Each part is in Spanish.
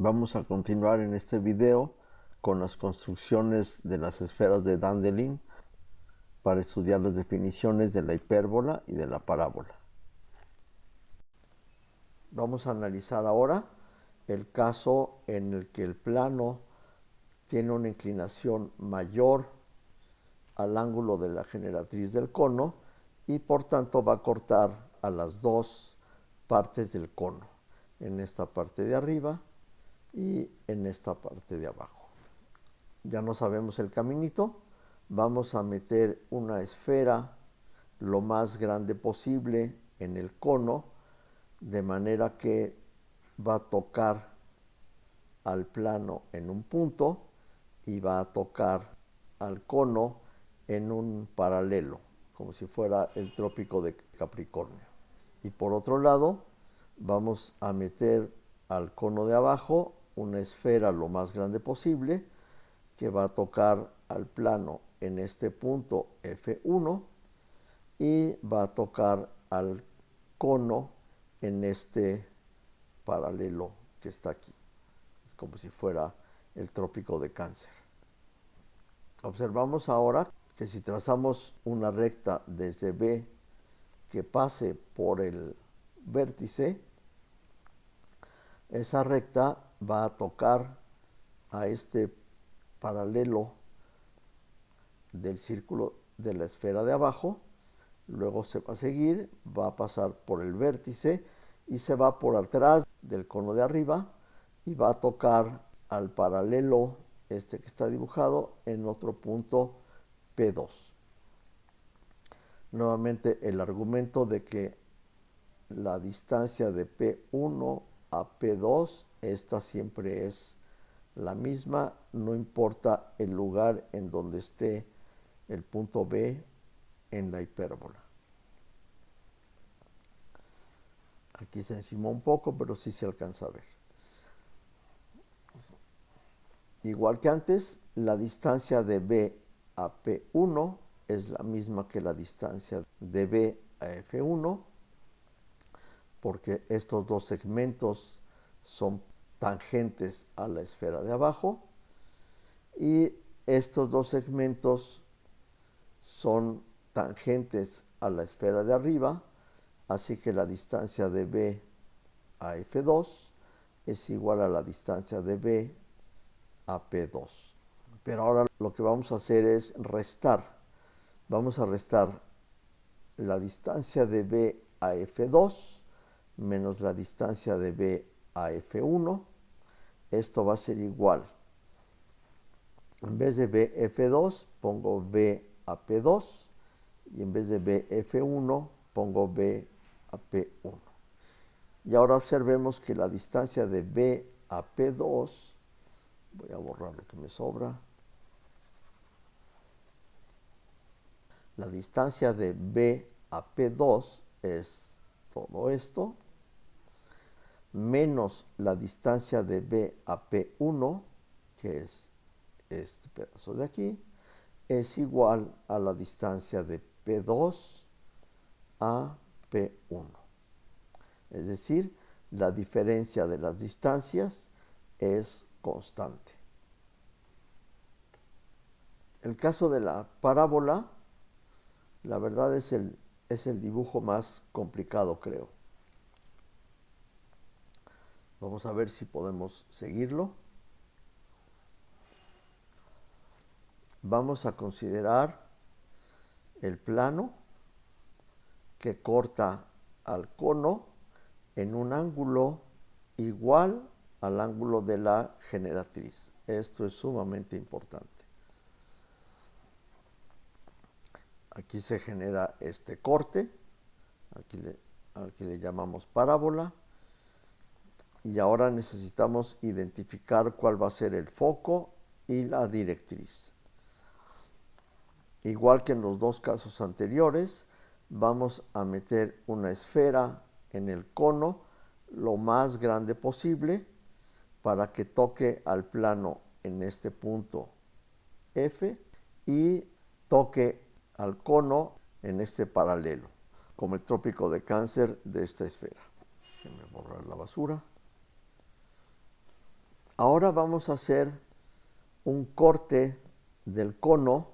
Vamos a continuar en este video con las construcciones de las esferas de Dandelin para estudiar las definiciones de la hipérbola y de la parábola. Vamos a analizar ahora el caso en el que el plano tiene una inclinación mayor al ángulo de la generatriz del cono y por tanto va a cortar a las dos partes del cono, en esta parte de arriba y en esta parte de abajo. Ya no sabemos el caminito, vamos a meter una esfera lo más grande posible en el cono, de manera que va a tocar al plano en un punto y va a tocar al cono en un paralelo, como si fuera el trópico de Capricornio. Y por otro lado, vamos a meter al cono de abajo una esfera lo más grande posible que va a tocar al plano en este punto F1 y va a tocar al cono en este paralelo que está aquí. Es como si fuera el trópico de Cáncer. Observamos ahora que si trazamos una recta desde B que pase por el vértice, esa recta va a tocar a este paralelo del círculo de la esfera de abajo, luego se va a seguir, va a pasar por el vértice y se va por atrás del cono de arriba y va a tocar al paralelo este que está dibujado en otro punto P2. Nuevamente el argumento de que la distancia de P1 a P2, esta siempre es la misma, no importa el lugar en donde esté el punto B en la hipérbola. Aquí se encimó un poco, pero sí se alcanza a ver. Igual que antes, la distancia de B a P1 es la misma que la distancia de B a F1, porque estos dos segmentos son tangentes a la esfera de abajo y estos dos segmentos son tangentes a la esfera de arriba, así que la distancia de B a F2 es igual a la distancia de B a P2. Pero ahora lo que vamos a hacer es restar. Vamos a restar la distancia de B a F2 menos la distancia de B a F1. Esto va a ser igual. En vez de BF2 pongo B a P2 y en vez de BF1 pongo B a P1. Y ahora observemos que la distancia de B a P2, voy a borrar lo que me sobra, la distancia de B a P2 es todo esto, menos la distancia de B a P1, que es este pedazo de aquí, es igual a la distancia de P2 a P1. Es decir, la diferencia de las distancias es constante. El caso de la parábola, la verdad es el dibujo más complicado, creo. Vamos a ver si podemos seguirlo. Vamos a considerar el plano que corta al cono en un ángulo igual al ángulo de la generatriz. Esto es sumamente importante. Aquí se genera este corte, al que le llamamos parábola, y ahora necesitamos identificar cuál va a ser el foco y la directriz. Igual que en los dos casos anteriores, vamos a meter una esfera en el cono lo más grande posible para que toque al plano en este punto F y toque al cono en este paralelo, como el trópico de Cáncer de esta esfera. Déjenme borrar la basura. Ahora vamos a hacer un corte del cono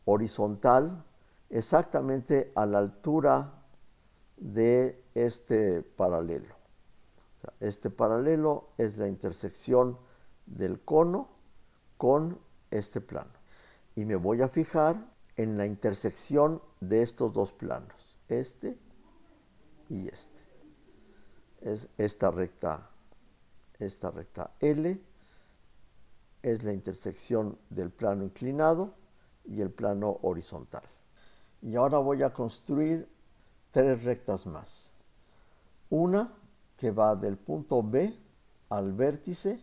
horizontal exactamente a la altura de este paralelo. O sea, este paralelo es la intersección del cono con este plano. Y me voy a fijar en la intersección de estos dos planos, este y este. Es esta recta L es la intersección del plano inclinado y el plano horizontal. Y ahora voy a construir tres rectas más. Una que va del punto B al vértice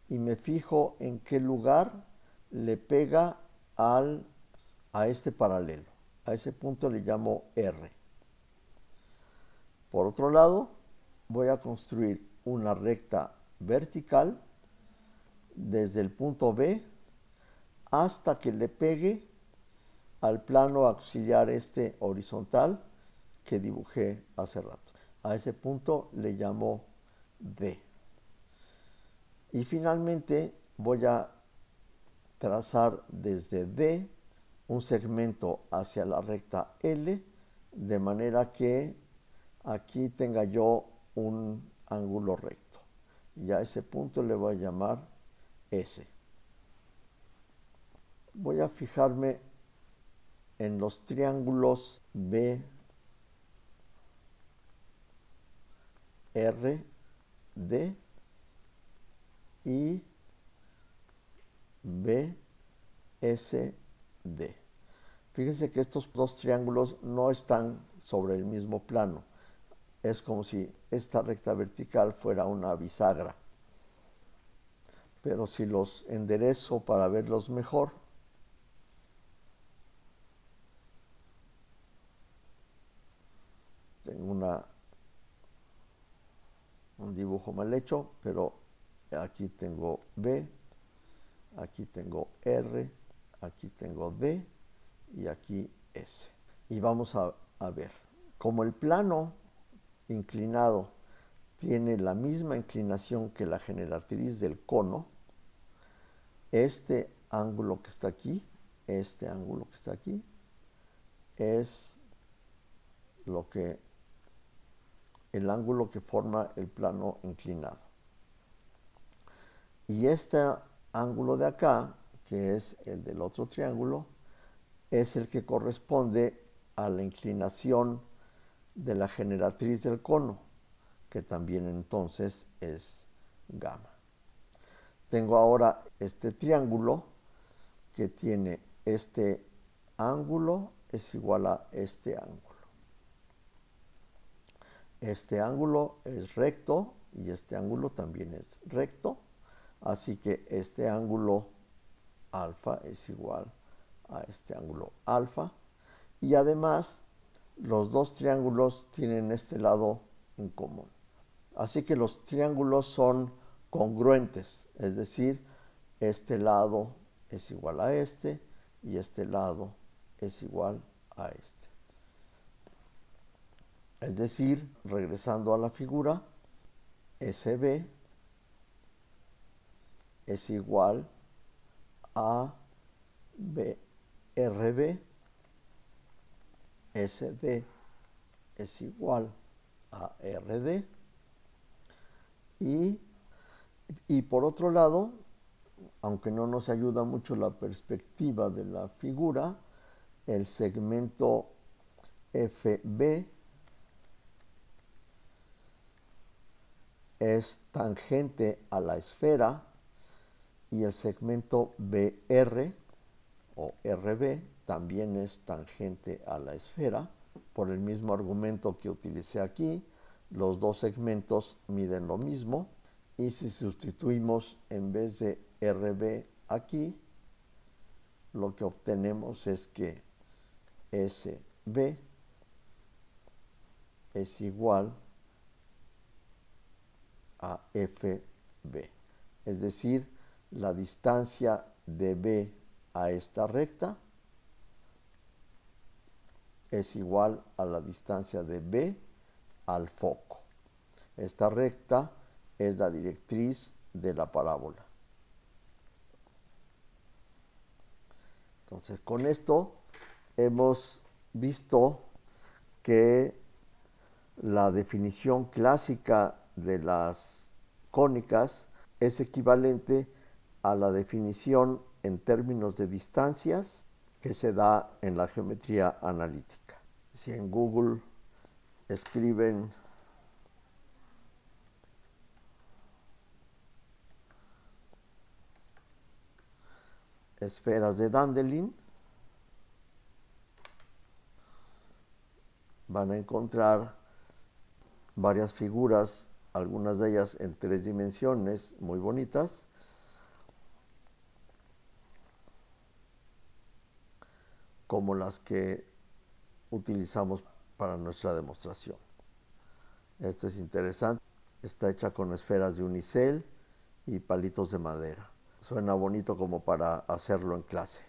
y me fijo en qué lugar le pega a este paralelo. A ese punto le llamo R. Por otro lado, voy a construir una recta vertical desde el punto B hasta que le pegue al plano auxiliar este horizontal que dibujé hace rato. A ese punto le llamo D. Y finalmente voy a trazar desde D un segmento hacia la recta L, de manera que aquí tenga yo un ángulo recto. Y a ese punto le voy a llamar S. Voy a fijarme en los triángulos B, R, D y B, S, D. Fíjense que estos dos triángulos no están sobre el mismo plano. Es como si esta recta vertical fuera una bisagra. Pero si los enderezo para verlos mejor, tengo un dibujo mal hecho, pero aquí tengo B, aquí tengo R, aquí tengo D y aquí S. Y vamos a ver, como el plano inclinado tiene la misma inclinación que la generatriz del cono, este ángulo que está aquí, este ángulo que está aquí, es el ángulo que forma el plano inclinado. Y este ángulo de acá, que es el del otro triángulo, es el que corresponde a la inclinación de la generatriz del cono, que también entonces es gamma. Tengo ahora este triángulo que tiene este ángulo es igual a este ángulo. Este ángulo es recto y este ángulo también es recto, así que este ángulo alfa es igual a este ángulo alfa, y además los dos triángulos tienen este lado en común. Así que los triángulos son congruentes, es decir, este lado es igual a este y este lado es igual a este. Es decir, regresando a la figura, SB es igual a RB, SD es igual a RD, y por otro lado, aunque no nos ayuda mucho la perspectiva de la figura, el segmento FB es tangente a la esfera y el segmento BR o RB también es tangente a la esfera. Por el mismo argumento que utilicé aquí, los dos segmentos miden lo mismo, y si sustituimos en vez de RB aquí, lo que obtenemos es que SB es igual a FB. Es decir, la distancia de B a esta recta es igual a la distancia de B al foco. Esta recta es la directriz de la parábola. Entonces, con esto hemos visto que la definición clásica de las cónicas es equivalente a la definición en términos de distancias que se da en la geometría analítica. Si en Google escriben esferas de Dandelin, van a encontrar varias figuras, algunas de ellas en 3 dimensiones, muy bonitas, como las que utilizamos para nuestra demostración. Esta es interesante, está hecha con esferas de unicel y palitos de madera. Suena bonito como para hacerlo en clase.